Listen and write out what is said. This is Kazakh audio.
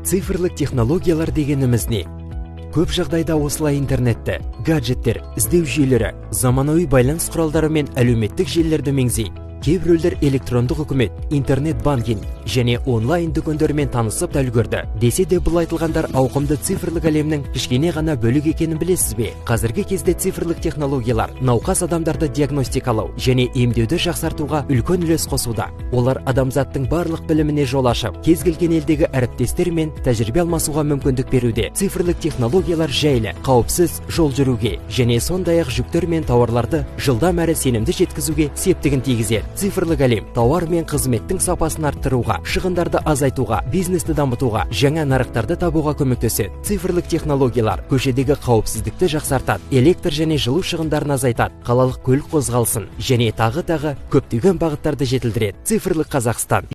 Цифрлық технологиялар дегеніміз не? Көп жағдайда осылай интернетті, гаджеттер, іздеу жүйелері, заманауи байланыс құралдары мен әлеуметтік желілерді меңзей. Кейбіреулер электрондық үкімет, интернет-банкинг және онлайн дүкендермен танысып та үлгерді. Десе де бұл айтылғандар ауқымды цифрлық әлемнің кішкене ғана бөлік екенін білесіз бе? Қазіргі кезде цифрлық технологиялар науқас адамдарды диагностикалау және емдеуді жақсартуға үлкен үлес қосуда. Олар адамзаттың барлық біліміне жол ашып, кез келген елдегі әріптестермен тәжірибе алмасуға мүмкіндік беруде. Цифрлық технологиялар жайлы, қауіпсіз жол жүруге және сондай-ақ жүктер мен тауарларды жылдам әрі сенімді жеткізуге септігін тигізеді. Цифрлық әлем тауар мен қызметтің сапасын арттыруға, шығындарды азайтуға, бизнесті дамытуға, жаңа нарықтарды табуға көмектеседі. Цифрлық технологиялар көшедегі қауіпсіздікті жақсартады, электр және жылу шығындарын азайтады, қалалық көлік қозғалысын және тағы көптеген бағыттарды жетілдіреді. Цифрлық Қазақстан